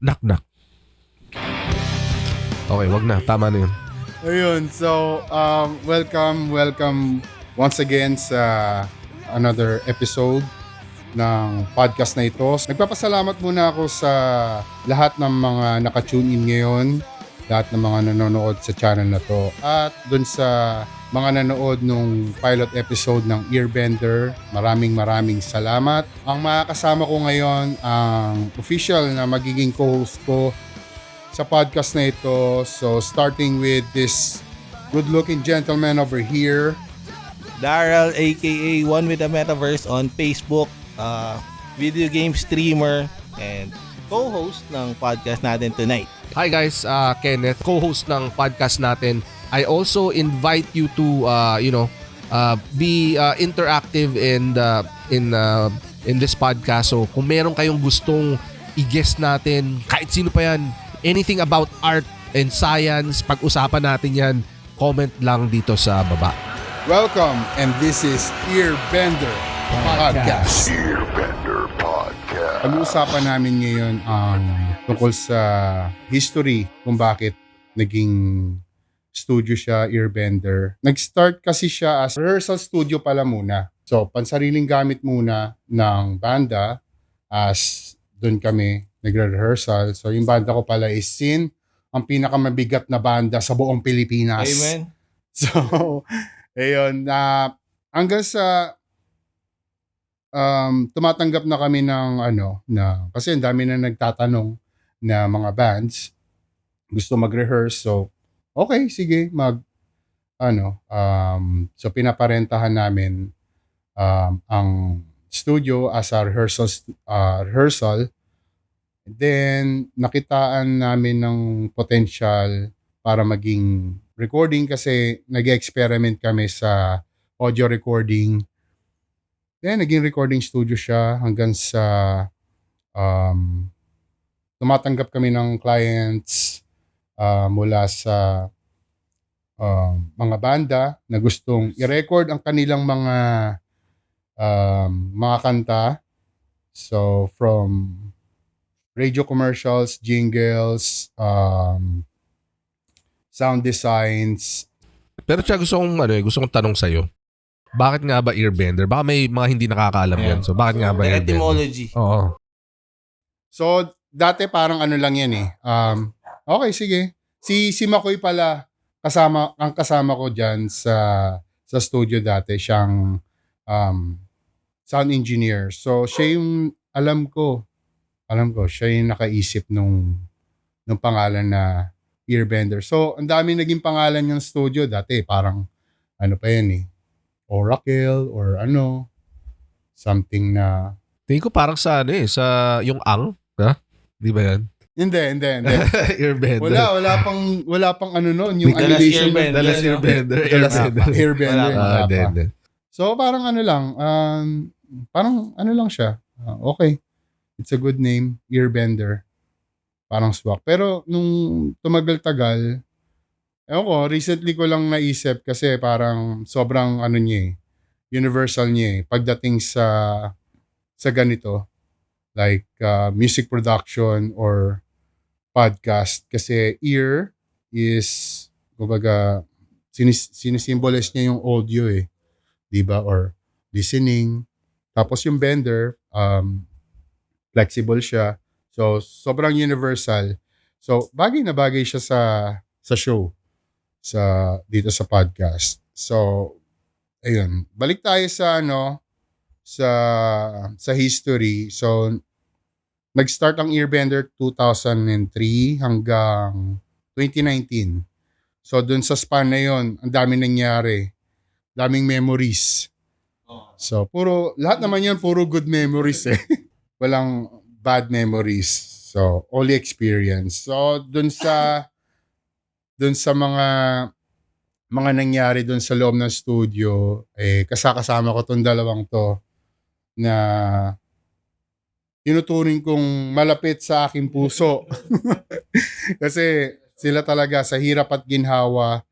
Knock knock. Okay, wag na. Tama na yun. Ayun, so welcome once again sa another episode ng podcast na ito. Nagpapasalamat muna ako sa lahat ng mga naka-tune in ngayon, lahat ng mga nanonood sa channel na to, at dun sa mga nanood nung pilot episode ng Earbender. Maraming salamat. Ang makakasama ko ngayon ang official na magiging co-host ko sa podcast na ito. So starting with this good-looking gentleman over here. Daryl aka One with the Metaverse on Facebook, video game streamer and co-host ng podcast natin tonight. Hi guys, Kenneth, co-host ng podcast natin. I also invite you to be interactive in this podcast. So kung meron kayong gustong i-guest natin, kahit sino pa yan, anything about art and science, pag-usapan natin yan, comment lang dito sa baba. Welcome, and this is Earbender Podcast. Earbender Podcast. Pag-uusapan namin ngayon ang tungkol sa history kung bakit naging studio siya, Earbender. Nag-start kasi siya as rehearsal studio pala muna. So, pansariling gamit muna ng banda as doon kami nagre-rehearsal. So, yung banda ko pala is Sin, ang pinakamabigat na banda sa buong Pilipinas. Amen. So, ayun, hanggang sa tumatanggap na kami ng kasi ang dami na nagtatanong na mga bands gusto mag-rehearse. So, okay, sige, so pinaparentahan namin ang studio as a rehearsal. Then, nakitaan namin ng potential para maging recording kasi nag-experiment kami sa audio recording. Then, naging recording studio siya hanggang sa tumatanggap kami ng clients mula sa mga banda na gustong i-record ang kanilang mga kanta. So, from radio commercials, jingles, sound designs. Pero siya gusto kong tanong sa'yo. Bakit nga ba Earbender? Baka may mga hindi nakakaalam yan. So, bakit nga ba The Earbender? etymology. Oo. So, dati parang lang yan eh. Okay, sige. Si Makoy pala, kasama ko dyan sa studio dati. Siyang sound engineer. So, siya yung alam ko, siya yung nakaisip nung pangalan na Earbender. So, ang dami naging pangalan yung studio dati. Parang, pa yan eh. Oracle or something na... Tingin ko parang sa sa yung Ang. Ha? Di ba yan? Hindi. Earbender. Wala pang noon, yung Dallas animation. Earbender. Dallas Earbender. Earbender. Wala pa. Hindi. So, parang parang lang siya. Okay. It's a good name, Earbender. Parang swak. Pero nung tumagal-tagal, ewan ko, recently ko lang naisip kasi parang sobrang niya universal niya pagdating sa ganito, like music production or podcast. Kasi ear is, kumbaga, sinisimbolize niya yung audio diba? Or listening. Tapos yung bender, flexible siya. So, sobrang universal. So, bagay na bagay siya sa show. Dito sa podcast. So, ayun. Balik tayo sa sa history. So, nag-start ang Earbender 2003 hanggang 2019. So, dun sa span na yon, ang daming nangyari. Daming memories. So, lahat naman yan, puro good memories Walang bad memories. So, only experience. So, dun sa mga nangyari dun sa loob ng studio, kasama ko tong dalawang to na tinuturing kong malapit sa aking puso. Kasi sila talaga sa hirap at ginhawa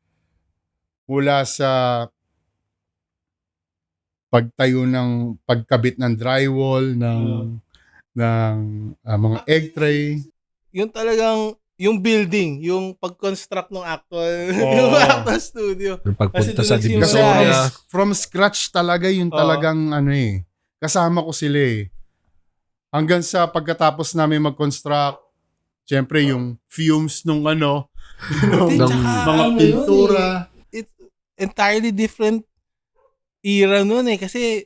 mula sa pagtayo ng pagkabit ng drywall ng mga egg tray. yung talagang yung building, yung pag-construct ng actual, Oo. yung actual studio. Yung pagpunta Kasi sa doon Kasi nagsimula Divisoria. from scratch talaga yung Oo. talagang kasama ko sila eh. Hanggang sa pagkatapos namin mag-construct, syempre yung fumes nung Hindi, Ng tsaka mga ano yun pintura. It's entirely different era nun eh. Kasi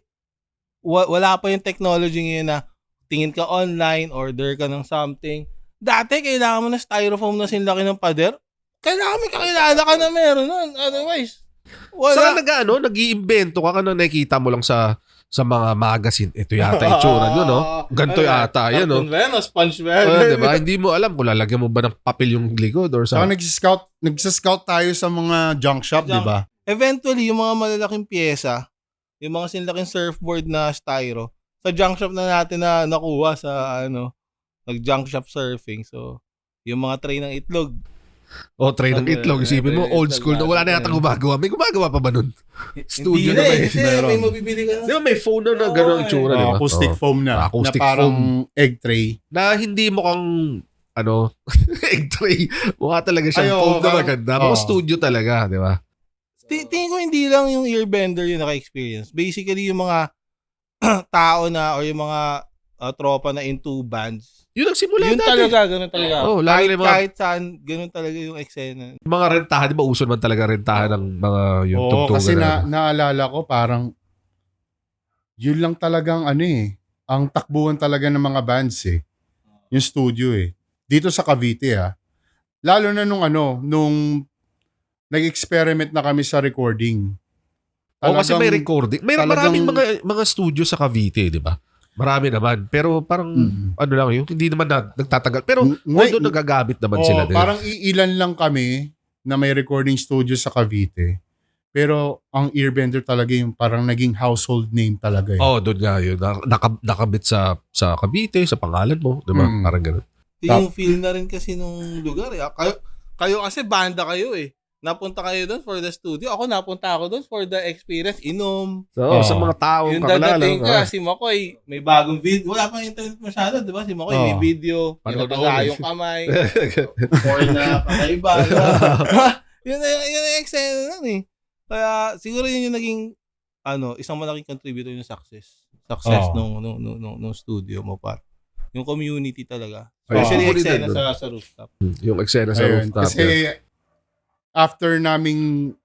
wala pa yung technology ngayon na tingin ka online, order ka ng something. Dati, kailangan mo na styrofoam na sinlaki ng pader. Kailangan may kakilala ka na meron nun. Otherwise, Saka wala. nag-iimbento ka na nakikita mo lang sa mga magazine. Ito yata yung tsura nyo, no? Ganito yata, yan, no? Sponge Diba? Hindi mo alam kung lalagyan mo ba ng papel yung likod or Saka sa... nagsiscout tayo sa mga junk shop, di ba? Eventually, yung mga malalaking pyesa, yung mga sinlaking surfboard na styro, sa junk shop na natin na nakuha sa nag-junk shop surfing. So, yung mga tray ng itlog. O, tray ng itlog. Isipin mo, old school na wala na yata gumagawa. May gumagawa pa ba nun? Studio Hindi na ba eh. eh? Kasi Meron. may mabibili ka na. Di ba may phone na gano'ng itsura, di ba? Acoustic Oo. foam na. Acoustic na parang egg tray. Na hindi mo kang egg tray. Mukha talaga siyang Ay, oo, phone na parang- maganda. oo. Mga studio talaga, di ba? Tingin ko hindi lang yung earbender yung naka-experience. Basically, yung mga tao na or yung mga tropa na into bands. Yun ang simula Yun dati. talaga, ganun talaga. Oo, lalo na yung mga- kahit saan, ganun talaga yung eksena. Mga rentahan, di ba uso naman talaga rentahan ng mga yung Oo, tugtugan kasi na. naalala ko parang yun lang talagang ang takbuhan talaga ng mga bands eh. Yung studio eh. Dito sa Cavite Lalo na nung nag-experiment na kami sa recording. O kasi may recording. May talagang- maraming mga studio sa Cavite, di ba? Marami naman. Pero parang, lang yun, hindi naman nagtatagal. Pero, although nagagamit naman sila din. Parang iilan lang kami na may recording studio sa Cavite. Pero ang Earbender talaga yung parang naging household name talaga eh. Doon nga yun. Nakabit sa Cavite, sa pangalan mo. Di ba? Parang ganun. Yung feel na rin kasi nung lugar eh. Kayo kasi banda kayo eh. Napunta kayo doon for the studio. Napunta ako doon for the experience. Inom. So, sa mga taong Yung kakilala. dadating ka, si Makoy, may bagong video. Wala pang internet masyado, di ba? Si Makoy, may video. Panood Yung kamay. Or na kakaiba. Yun yung eksena nun eh. Kaya siguro yun yung naging isang malaking contributor yung success nung studio mo par. Yung community talaga. Especially eksena sa rooftop. Yung eksena sa Ayun, rooftop. kasi after namin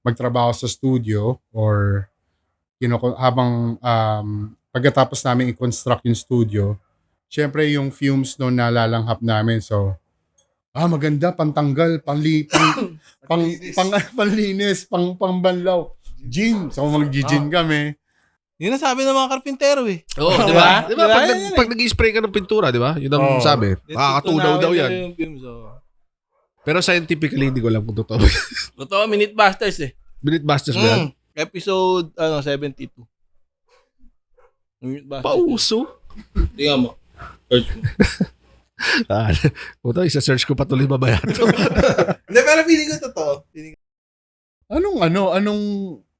magtrabaho sa studio or habang pagkatapos namin i-construct yung studio, syempre yung fumes no nalalanghap namin. So, maganda, pantanggal, panlinis, pangbanlaw. Gin. So, mag-gin kami. Yun ang sabi ng mga karpintero eh. Oo, di ba? Di ba? Pag nag-spray ka ng pintura, di ba? Yun ang sabi. Makakatunaw daw yan. Pero scientifically, hindi ko alam kung totoo. Totoo, Minute Busters eh. Minute Busters ba yan? Episode 72. Minute Busters. Pauso? Tingnan mo. Search mo. Puta, isa-search ko patuloy mamaya to. Hindi, pero feeling ko totoo.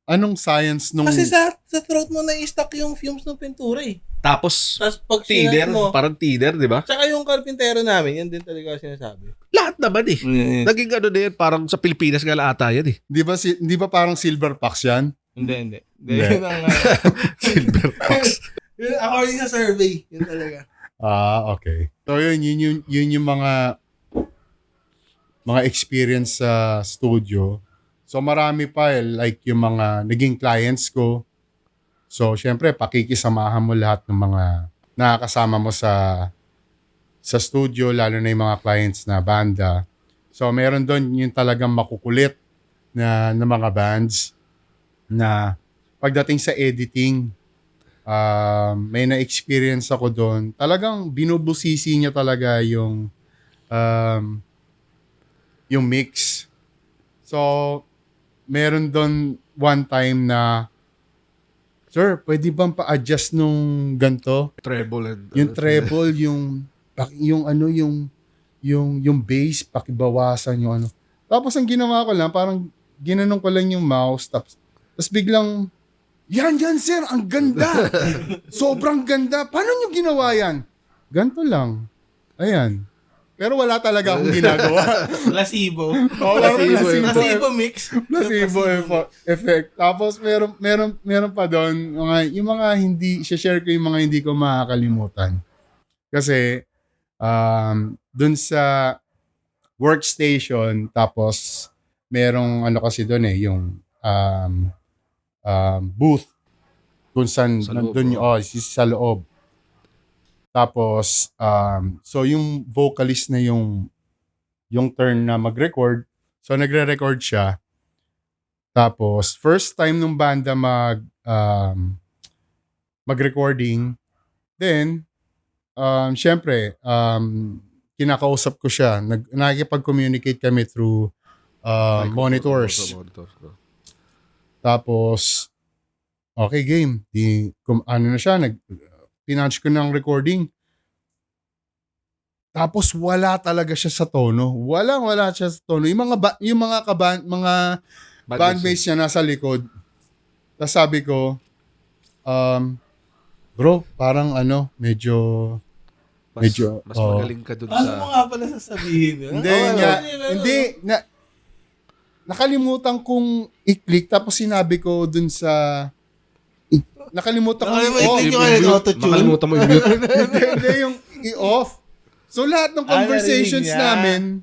Anong science nung... Kasi sa throat mo na-stuck yung fumes ng pintura eh. Tapos, Tapos pag thinner, sinat mo, parang thinner, di ba? tsaka yung karpintero namin, yan din talaga sinasabi. Lahat naman eh. Naging na yan, parang sa Pilipinas nga ata yan eh. Di ba parang silver fox yan? Hindi. Yun ang, Silver fox. yun, according sa survey, yun talaga. Okay. So yun yung mga experience sa studio. So marami pa like yung mga naging clients ko. So syempre pakikisamahan mo lahat ng mga nakakasama mo sa studio, lalo na yung mga clients na banda. So meron doon yung talagang makukulit na mga bands na pagdating sa editing, may na-experience ako doon. Talagang binubusisi niya talaga yung mix. So, meron doon one time na, sir, pwede bang pa-adjust nung ganito? Treble and... Yung treble, yung bass, pakibawasan yung ano. Tapos ang ginawa ko lang, parang ginanong ko lang yung mouse, tapos biglang, yan sir, ang ganda. Sobrang ganda. Paano nyo ginawa yan? ganito lang. Ayan. Pero wala talaga akong ginagawa. Placebo. Placebo mix. Placebo effect. Tapos meron pa doon yung mga hindi share ko, yung mga hindi ko makakalimutan. Kasi doon sa workstation, tapos merong ano kasi doon yung booth kung saan Sa loob, nandun sa loob. Tapos so yung vocalist na yung turn na mag-record, so nagre-record siya. Tapos first time nung banda mag-recording, then syempre kinakausap ko siya, nakikipag-communicate kami through monitors. Tapos okay, game. Ano na siya, pinanch ko ng recording. Tapos wala talaga siya sa tono. Wala siya sa tono. Yung mga bandmates niya nasa likod. Tapos sabi ko, bro, parang medyo Mas magaling ka dun Ano mo sa... nga pala sasabihin? Hindi. Nakalimutan kong i-click, tapos sinabi ko dun sa... Nakalimutan kong i-off. Makalimutan mo yung mute. Hindi, yung i-off. So lahat ng conversations namin,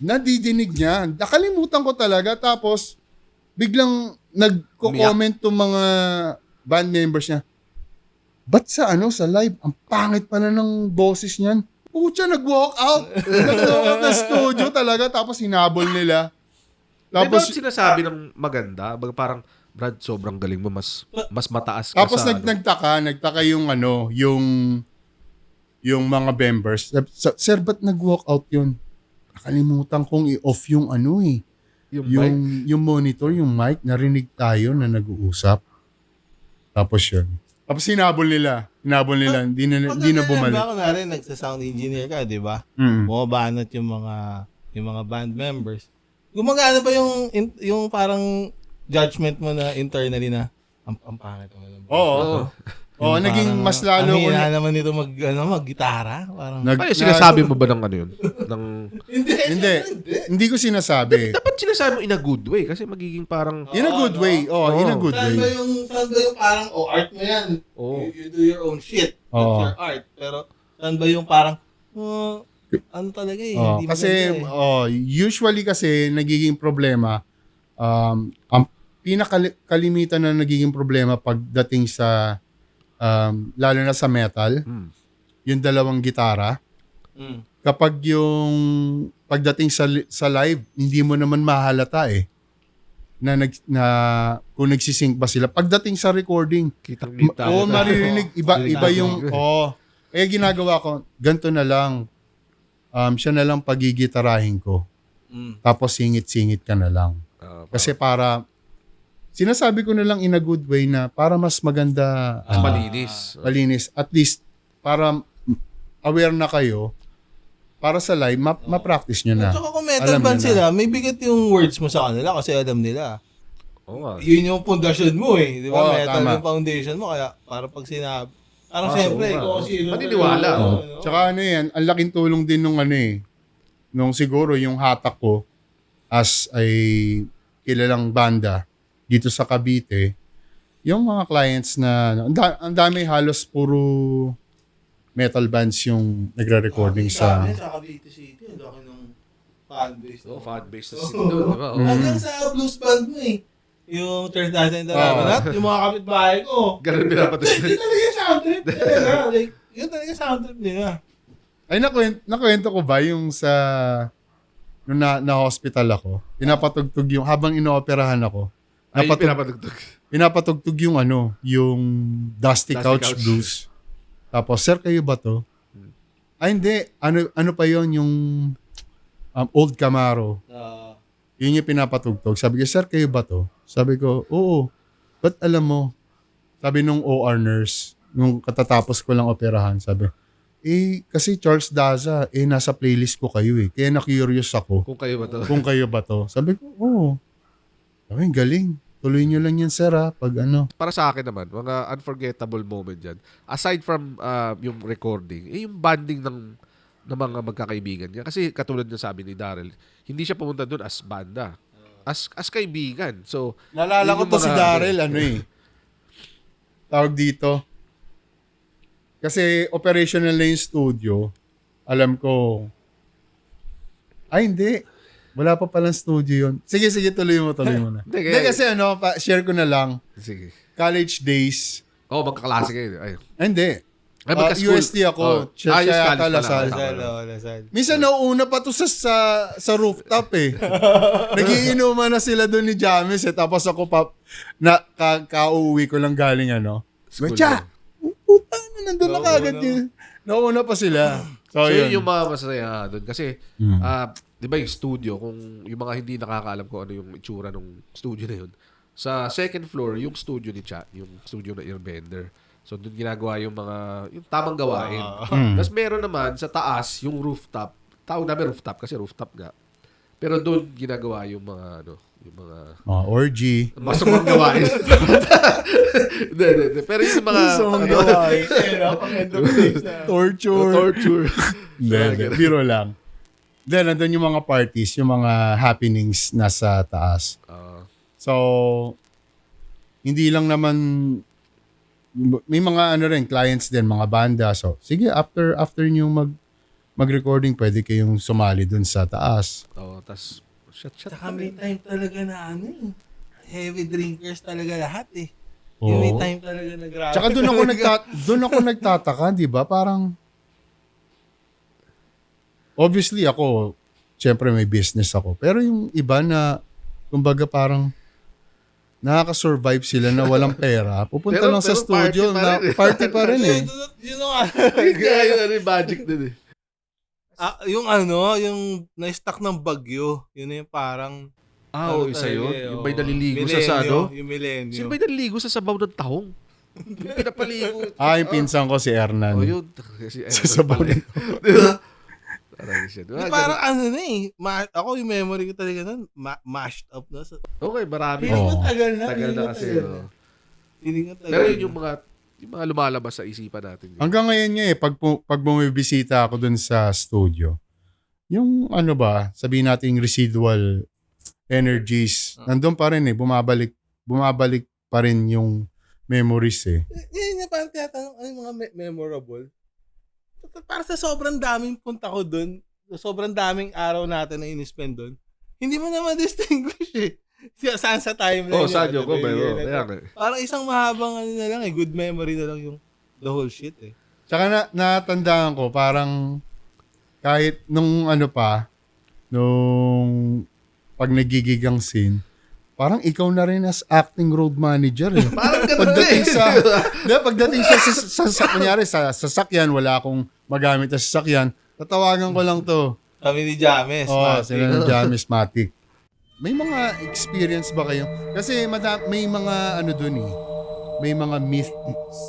nadidinig niya. Nakalimutan ko talaga. Tapos, biglang nagko-comment tong mga band members niya. Ba't sa live, ang pangit pala ng boses niyan. Pucha, nag-walk out. Nag-walk out ng studio talaga. Tapos hinabol nila. Tapos sinasabi ng maganda, parang Brad, sobrang galing mo, mas mataas ka tapos sa... nagtaka yung yung mga members. Sir, ba't nag-walk out yun? Nakalimutan kong i-off yung yung monitor, yung mic, narinig tayo na nag-uusap. Tapos yun. Tapos hinabol nila. Hindi na bumalik. Baka na rin, nagsa-sound engineer ka, di ba? Bumabanat yung mga band members. Gumagana ba yung parang judgment mo na internally na ang pangit mo? Oo, naging mas lalo ko. Ang hina naman nito mag-gitara. Parang... Ay, sinasabi mo ba ng ano yun? Hindi ko sinasabi. Dapat sinasabi mo in a good way kasi magiging parang... In a good way. In a good way. Saan ba yung parang, art mo yan. You do your own shit. That's your art. Pero saan ba yung parang, ano talaga hindi kasi, usually kasi nagiging problema, ang pinakakalimitan na nagiging problema pagdating sa lalo na sa metal, yung dalawang gitara. Kapag yung pagdating sa live, hindi mo naman mahalata na kung nagsisync ba sila. Pagdating sa recording, kitang-kita. Maririnig iba yung kaya ginagawa ko, ganito na lang. Siya na lang pagigitarahin ko. Tapos singit-singit ka na lang. Kasi para sinasabi ko na lang in a good way na para mas maganda, malinis. At least, para aware na kayo, para sa live, ma-practice nyo na. At saka kung metal band sila, may bigat yung words mo sa kanila kasi alam nila. Yun yung pundasyon mo di ba? Metal yung foundation mo, kaya para pag sinabi, parang siyempre, maniniwala. Tsaka yan, ang laking tulong din nung siguro yung hatak ko as ay kilalang banda dito sa Cavite, yung mga clients na, ang dami halos puro metal bands yung nagre-recording sa Cavite City, ang laki ng fanbase. Fanbase na sila doon, di ba? Hanggang sa blues band mo yung Third Dozen Dalamanat, yung mga kapitbahay ko. Ganun pinapatid. Yun talaga yung sound trip nila. Yun talaga yung sound trip nila. Ay, nakwento ko ba yung sa nung na-hospital ako, pinapatugtog yung, habang inooperahan ako, pinapatugtog yung yung Dusty Couch Blues. Tapos, sir, kayo ba to? Ay, hindi. Ano pa yon yung Old Camaro. Yun yung pinapatugtog. Sabi ko, sir, kayo ba to? Sabi ko, oo. Ba't alam mo? Sabi nung OR nurse, nung katatapos ko lang operahan, sabi, kasi Charles Daza, nasa playlist ko kayo Kaya na-curious ako. Kung kayo ba to? Sabi ko, oo. Sabi, galing. tuloy nyo lang yan, sir, ha? Pag ano. Para sa akin naman, mga unforgettable moment dyan. Aside from yung recording, yung bonding ng mga magkakaibigan niya. Kasi katulad ng sabi ni Daryl, hindi siya pumunta doon as banda. As kaibigan. So, Naalala ko yun to yung si mga- Daryl, tawag dito. Kasi operational na yung studio. Alam ko. Ay, hindi. Wala pa palang studio yun. Sige, tuloy mo na. Hindi, Hindi kasi share ko na lang. Sige. College days. Magkaklase kayo. Ay. Hindi. Ay, magka-school. UST ako. Siya Ayos, yata college pala. Lasal. Lasal. Minsan nauuna pa to sa rooftop eh. Nagiinuman na sila doon ni James eh. Tapos ako kauwi ko lang galing School Mecha! lang. Puta na, nandun na kagad yun. Nauna pa sila. So, So, yun. yun yung mga masaya doon. Kasi, di ba yung studio, kung yung mga hindi nakakaalam kung ano yung itsura ng studio na yun, sa second floor, yung studio ni Cha, yung studio na Airbender. So, doon ginagawa yung tamang gawain. Tapos meron naman sa taas, yung rooftop. Tawag namin rooftop kasi rooftop nga. Pero doon ginagawa yung mga, yung mga orgy. masamang gawain. Hindi. Pero yung mga, Torture. torture. Hindi, biro lang. Then, nandun yung mga parties, yung mga happenings nasa taas. So, hindi lang naman, may mga clients din, mga banda. So, sige, after nyo mag-recording, pwede kayong sumali dun sa taas. Tas, shut. Saka may time talaga na heavy drinkers talaga lahat eh. Oo. Yung may time talaga na grabe. Tsaka dun ako nagtataka, di ba? Parang, obviously ako, syempre may business ako. Pero yung iba na, kumbaga parang, nakaka-survive sila na walang pera. Pupunta lang sa studio party pa rin eh. Yun ang Yun yung magic din eh. yung na-stuck ng bagyo. Yun na yung parang Isa yun. talaga, Yung may naliligo sa Yung milenyo. Sino may naliligo sa sabaw ng tahong? Yung pinapaligo. Yung pinsan ko si Hernan. Yun. Kasi, Sa sabaw ng Diba? Parang siya. Parang ako yung memory ko talaga nun, mashed up na. Okay, marami. Feeling ko Oo. tagal na. Tagal na kasi. Feeling ko tagal Pero na. yun yung mga lumalabas sa isipan natin. Hanggang ngayon nga pag bumibisita ako dun sa studio, yung sabihin natin residual energies, nandun pa rin bumabalik pa rin yung memories eh. Yun yung parang tinatanong, ano yung mga memorable? Para sa sobrang daming punta ko dun, sobrang daming araw natin na in-spend dun, hindi mo naman distinguish eh. Saan sa timeline. Saan yun ko, pero parang isang mahabang na lang good memory na lang yung the whole shit eh. Tsaka natandaan ko, parang kahit nung pag nagigigang scene, parang ikaw na rin as acting road manager eh. Parang ganun eh. Pagdating kunyari sa sasakyan, wala akong magamit na sasakyan, tatawagan ko lang to. Kami ni James. Sila ng James Matic. May mga experience ba kayo? Kasi may mga doon eh. May mga myths.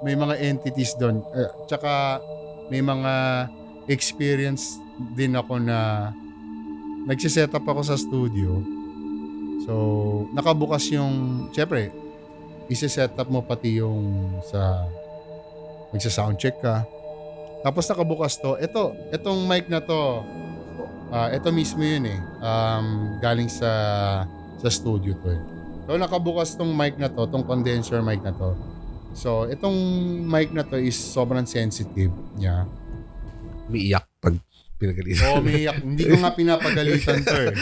May mga entities doon. Tsaka may mga experience din ako na nagsiset up ako sa studio. So, nakabukas yung, syempre, isi-set up mo pati yung magsa-soundcheck ka. Tapos nakabukas to. Itong mic na to, ito mismo yun eh. Galing sa studio to eh. So, nakabukas tong mic na to, tong condenser mic na to. So, itong mic na to is sobrang sensitive niya. Umiiyak pag pinagalitan. Umiiyak. Hindi ko nga pinapagalitan to eh.